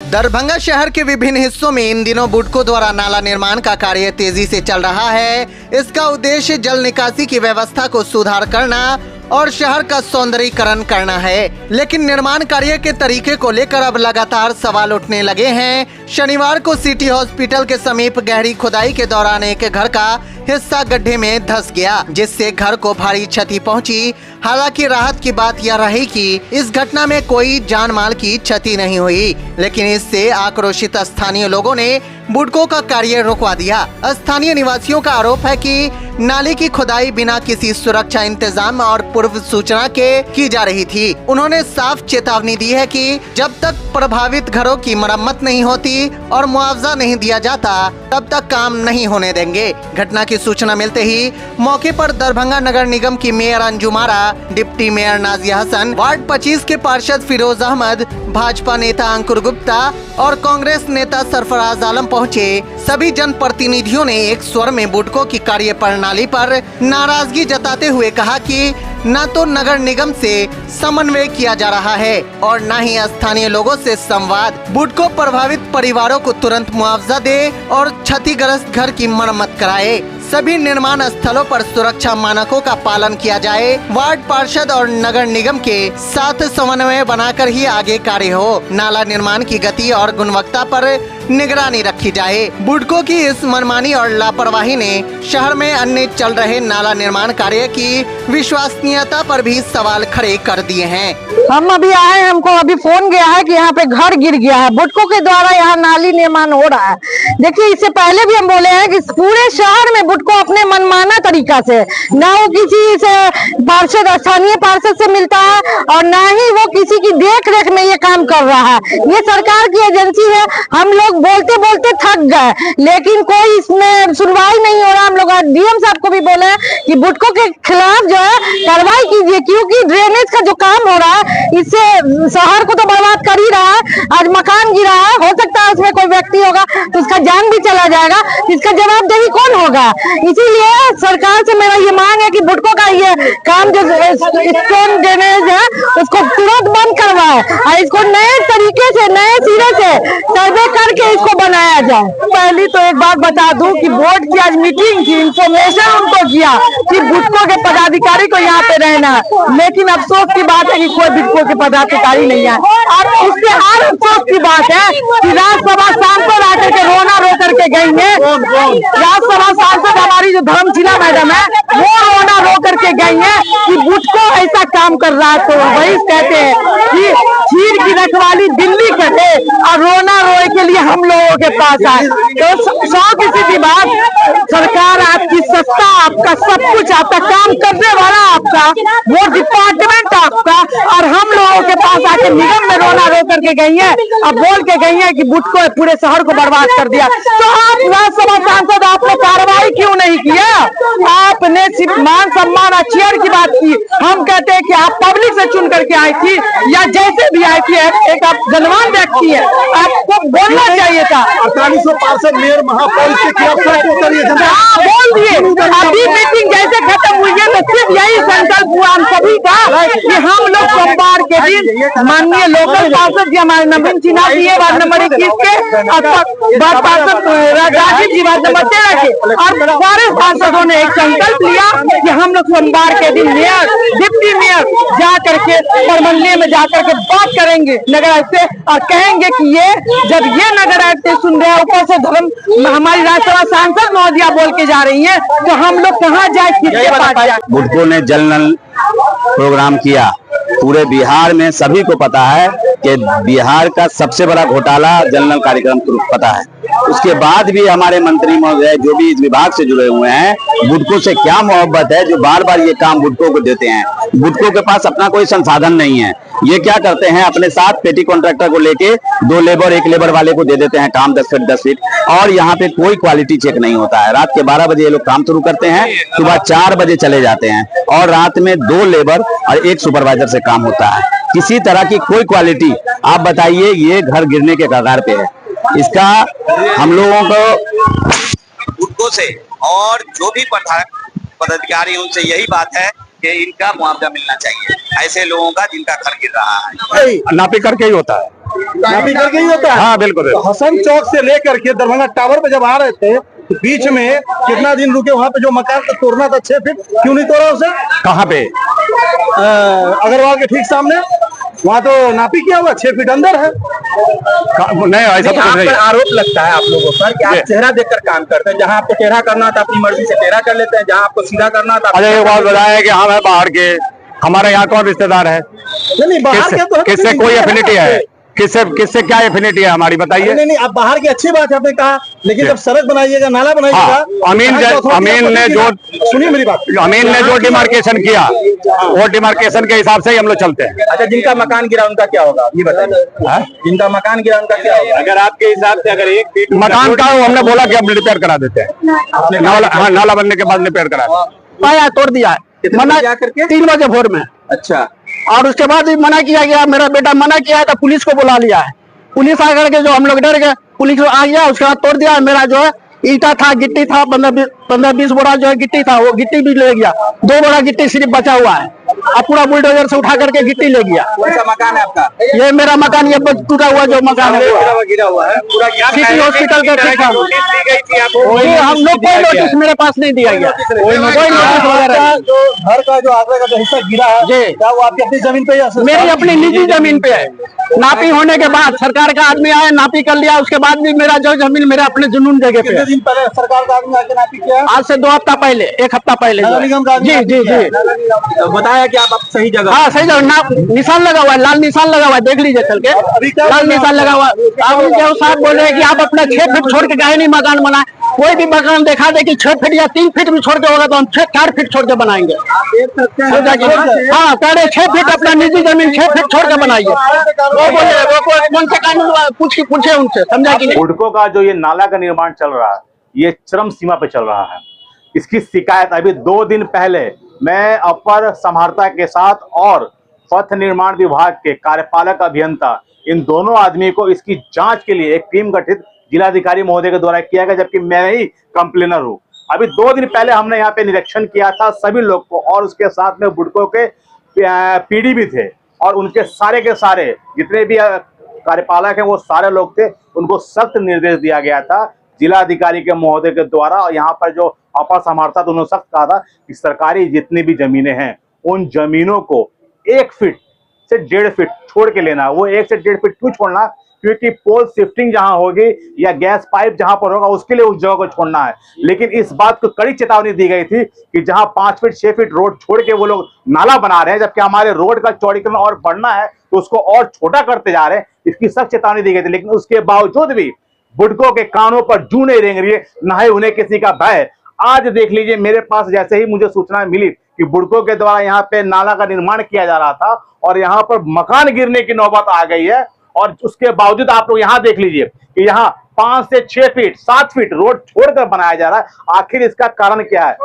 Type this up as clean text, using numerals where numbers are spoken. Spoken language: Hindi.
दरभंगा शहर के विभिन्न हिस्सों में इन दिनों बुडको द्वारा नाला निर्माण का कार्य तेजी से चल रहा है। इसका उद्देश्य जल निकासी की व्यवस्था को सुधार करना और शहर का सौंदर्यीकरण करना है, लेकिन निर्माण कार्य के तरीके को लेकर अब लगातार सवाल उठने लगे हैं। शनिवार को सिटी हॉस्पिटल के समीप गहरी खुदाई के दौरान एक घर का हिस्सा गड्ढे में धंस गया, जिससे घर को भारी क्षति पहुंची। हालांकि राहत की बात यह रही कि इस घटना में कोई जान माल की क्षति नहीं हुई, लेकिन इससे आक्रोशित स्थानीय लोगों ने बुडको का कार्य रुकवा दिया। स्थानीय निवासियों का आरोप है कि नाली की खुदाई बिना किसी सुरक्षा इंतजाम और पूर्व सूचना के की जा रही थी। उन्होंने साफ चेतावनी दी है कि जब तक प्रभावित घरों की मरम्मत नहीं होती और मुआवजा नहीं दिया जाता, तब तक काम नहीं होने देंगे। घटना की सूचना मिलते ही मौके पर दरभंगा नगर निगम की mayor Anjum Ara, deputy mayor Nazia Hasan, ward 25 के पार्षद फिरोज अहमद, भाजपा नेता अंकुर गुप्ता और कांग्रेस नेता सरफराज आलम पहुंचे। सभी जनप्रतिनिधियों ने एक स्वर में बुडको की कार्य प्रणाली पर नाराजगी जताते हुए कहा कि न तो नगर निगम से समन्वय किया जा रहा है और न ही स्थानीय लोगों से संवाद। बुडको प्रभावित परिवारों को तुरंत मुआवजा दे और क्षतिग्रस्त घर की मरम्मत कराए। सभी निर्माण स्थलों पर सुरक्षा मानकों का पालन किया जाए। वार्ड पार्षद और नगर निगम के साथ समन्वय बनाकर ही आगे कार्य हो। नाला निर्माण की गति और गुणवत्ता पर निगरानी रखी जाए। बुडको की इस मनमानी और लापरवाही ने शहर में अन्य चल रहे नाला निर्माण कार्य की विश्वसनीयता पर भी सवाल खड़े कर दिए हैं। हम अभी आए, हमको अभी फोन गया है कि यहाँ पे घर गिर गया है। बुडको के द्वारा यहाँ नाली निर्माण हो रहा है। देखिए, इससे पहले भी हम बोले हैं कि पूरे शहर में बुडको अपने मनमाना तरीका से, न वो किसी से पार्षद, स्थानीय पार्षद से मिलता है और न ही वो किसी की देख रेख में ये काम कर रहा है। ये सरकार की एजेंसी है। हम लोग बोलते बोलते थक गए, लेकिन कोई इसमें सुनवाई नहीं हो रहा। हम लोग डीएम साहब को भी बोले हैं कि बुडको के खिलाफ जो है कार्रवाई कीजिए, क्योंकि ड्रेनेज का जो काम हो रहा है इससे शहर को तो बर्बाद कर ही रहा है। आज मकान गिरा है, हो सकता है उसमें कोई व्यक्ति होगा तो उसका जान भी चला जाएगा। इसका जवाबदेही कौन होगा? इसीलिए सरकार से मेरा ये मांग है कि बुडको का ये काम जो स्टोन ड्रेनेज है उसको तुरंत बंद करवाए और इसको नए तरीके से, नए सिरे से सर्वे करके इसको बनाया जाए। पहले तो एक बात बता दूं कि बोर्ड की आज मीटिंग थी, इंफॉर्मेशन उनको किया कि बुडको के पदाधिकारी को यहाँ पे रहना है, लेकिन अफसोस की बात है कि कोई बुडको के पदाधिकारी नहीं है। और उससे और अफसोस की बात है कि राज्यसभा सांसद आकर के रोना रो करके गई है। राज्यसभा सांसद हमारी जो धर्मशिला मैडम है वो रोना रो करके गई है कि बुडको ऐसा काम कर रहा है। तो वही कहते हैं कि चीर की रखवाली दिल्ली करे और रोना रोए के लिए हम लोगों के पास आए। तो 100% बात, सरकार आपकी सत्ता, आपका सब कुछ, आपका काम करने वाला आपका, वो डिपार्टमेंट आपका, और हम लोगों के पास आके निगम में रोना रो करके गई है और बोल के गई है कि बुडको पूरे शहर को बर्बाद कर दिया। तो आप राज्यसभा सांसद, आपने कार्रवाई क्यों नहीं किया? आपने सिर्फ मान सम्मान और चेयर की बात की। हम कहते हैं कि आप पब्लिक से चुन करके आई थी या जैसे भी आई थी, एक आप धनवान व्यक्ति है, आपको बोलना चाहिए था। 4800 पार्षद मेयर महापौर के खिलाफ बोल दिए। अभी मीटिंग जैसे खत्म हुई है तो सिर्फ यही संकल्प हुआ हम सभी का कि हम लोग सोमवार के दिन माननीय लोकल पार्षद जी, हमारे नवीन सिन्हा जी है वार्ड नंबर 21 के, और पार्षद राजीव जी वार्ड नंबर 13 के, और सारे पार्षदों ने एक संकल्प लिया कि हम लोग सोमवार के दिन मेयर, डिप्टी मेयर जा करके प्रमंडलीय में जाकर के बात करेंगे नगर आयुक्त से और कहेंगे कि ये जब ये नगर आयुक्त सुन रहे हैं, ऊपर से धर्म हमारी राज्यसभा सांसद महोदया बोल के जा रही है, तो हम लोग कहाँ जाए, किसके पास जाए? बुडको ने जल नल प्रोग्राम किया। पूरे बिहार में सभी को पता है कि बिहार का सबसे बड़ा घोटाला जल नल कार्यक्रम पता है। उसके बाद भी हमारे मंत्री महोदय जो भी इस विभाग से जुड़े हुए हैं, बुडको से क्या मोहब्बत है जो बार बार ये काम बुडको को देते हैं। बुडको के पास अपना कोई संसाधन नहीं है। ये क्या करते हैं, अपने साथ पेटी कॉन्ट्रैक्टर को लेके 2 लेबर 1 लेबर वाले को दे देते हैं काम 10 फीट 10 फीट, और यहाँ पे कोई क्वालिटी चेक नहीं होता है। रात के 12 बजे ये लोग काम शुरू करते हैं, सुबह 4 बजे चले जाते हैं, और रात में 2 लेबर और 1 सुपरवाइजर से काम होता है। किसी तरह की कोई क्वालिटी, आप बताइए, ये घर गिरने के कगार पे है। इसका हम लोगों को बुडको से और जो भी पदाधिकारी उनसे यही बात है कि इनका मुआवजा मिलना चाहिए, ऐसे लोगों का जिनका घर गिर रहा है। नापे करके ही होता है। नापी करके ही होता है। हाँ बिल्कुल। तो हसन चौक से लेकर के दरभंगा टावर पे जब आ रहे थे तो बीच में कितना दिन रुके वहाँ पे? जो मकान को तोड़ना था 6 फीट, क्यों नहीं तोड़ा उसे? कहाँ पे? अग्रवाल के ठीक सामने वहाँ तो नापी किया हुआ, 6 फीट अंदर है। नहीं ऐसा तो आप नहीं। पर आरोप लगता है आप लोगों पर कि आप चेहरा देखकर काम करते हैं। जहां आपको टेढ़ा करना था अपनी मर्जी से टेढ़ा कर लेते हैं, जहां आपको सीधा करना था। अरे एक बात बताया कि हम है बाहर के, हमारे यहाँ कौन रिश्तेदार है? नहीं बाहर के तो किससे कोई एफिनिटी है? किससे क्या एफिनिटी है हमारी बताइए? नहीं आप बाहर की अच्छी बात है, आपने कहा, लेकिन जब सड़क बनाइएगा, नाला बनाइएगा। हाँ, अमीन ने जो सुनिए मेरी बात, अमीन ने जो डिमार्केशन किया वो डिमार्केशन के हिसाब से ही हम लोग चलते हैं। अच्छा, जिनका मकान गिरा उनका क्या होगा ये बताइए। जिनका मकान गिरा उनका क्या होगा? अगर आपके हिसाब से अगर एक फीट मकान का हो, हमने बोला कि हम रिपेयर करा देते हैं। नाला बनने के बाद रिपेयर करा पाया, तोड़ दिया है मना करके 3 बजे भोर में। अच्छा, और उसके बाद भी मना किया गया, मेरा बेटा मना किया है तो पुलिस को बुला लिया है। पुलिस आकर के जो हम लोग डर गए, पुलिस आ गया, उसके बाद तोड़ दिया। मेरा जो है ईटा था, गिट्टी था, 15-20 बोरा जो है गिट्टी था, वो गिट्टी भी ले गया। 2 बोरा गिट्टी सिर्फ बचा हुआ है, अब पूरा बुलडोजर से उठा करके गिट्टी ले गया। कौन सा मकान है आपका? ये मेरा मकान, ये टूटा हुआ जो मकान है गिरा हुआ है पूरा। सिटी हॉस्पिटल के ठीक है। हम लोग कोई नोटिस मेरे पास नहीं दिया गया, कोई नोटिस वगैरह। जो घर का जो आगे का जो हिस्सा गिरा है, जी। क्या वो आपकी अपनी जमीन पे है? मेरी अपनी निजी जमीन पे है। नापी होने के बाद सरकार का आदमी आया, नापी कर लिया, उसके बाद भी मेरा जो जमीन मेरे अपने जुनून जगह पे कितने है। दिन पहले सरकार का आदमी आके नापी किया? आज से 2 हफ्ता पहले, 1 हफ्ता पहले। नगर निगम का आदमी जी नापी जी किया जी। तो बताया कि आप सही जगह। हाँ सही जगह, निशान लगा हुआ है, लाल निशान लगा हुआ है, देख लीजिए चल के, लाल निशान लगा हुआ है। अब जो साहब बोल रहे हैं कि आप अपना 6 फीट छोड़ के काहे नहीं मकान बनाए? कोई भी मकान देखा दे कि 6 फीट या 3 फीट भी छोड़ के होगा तो हम 4 फीट छोड़ के बनाएंगे। हाँ, कह रहे 6 फीट अपना निजी जमीन 6 फीट छोड़ के बनाइए। वो बोले वो कौन से कानून पूछे उनसे, समझा कि नहीं? बुडको का जो ये नाला का निर्माण चल रहा है, ये चरम सीमा पे चल रहा है। इसकी शिकायत अभी 2 दिन पहले मैं अपर समाहर्ता के साथ और पथ निर्माण विभाग के कार्यपालक अभियंता, इन दोनों आदमी को इसकी जांच के लिए एक टीम गठित जिलाधिकारी महोदय के द्वारा किया गया, जबकि मैं ही कंप्लेनर हूं। अभी 2 दिन पहले हमने यहाँ पे निरीक्षण किया था सभी लोग को, और उसके साथ में बुडको के पीडी भी थे, और उनके सारे के सारे जितने भी कार्यपालक हैं वो सारे लोग थे। उनको सख्त निर्देश दिया गया था जिलाधिकारी के महोदय के द्वारा, और यहाँ पर जो अपर समाहर्ता था उन्होंने सख्त कहा था कि सरकारी जितनी भी जमीनें हैं उन जमीनों को 1 फीट से 1.5 फीट छोड़ के लेना। वो 1 से 1.5 फीट क्यों छोड़ना? क्योंकि पोल शिफ्टिंग जहां होगी या गैस पाइप जहां पर होगा उसके लिए उस जगह को छोड़ना है। लेकिन इस बात को कड़ी चेतावनी दी गई थी कि जहां 5 फीट 6 फीट रोड छोड़ के वो लोग नाला बना रहे हैं, जबकि हमारे रोड का चौड़ीकरण और बढ़ना है तो उसको और छोटा करते जा रहे हैं। इसकी सख्त चेतावनी दी गई थी, लेकिन उसके बावजूद भी बुडको के कानों पर जू नहीं रेंग रही है, ना ही उन्हें किसी का भय। आज देख लीजिए, मेरे पास जैसे ही मुझे सूचना मिली कि बुडको के द्वारा यहाँ पे नाला का निर्माण किया जा रहा था और यहाँ पर मकान गिरने की नौबत आ गई है, और उसके बावजूद आप लोग यहाँ देख लीजिए कि यहाँ 5 से 6 फीट 7 फीट रोड छोड़कर बनाया जा रहा है। आखिर इसका कारण क्या है?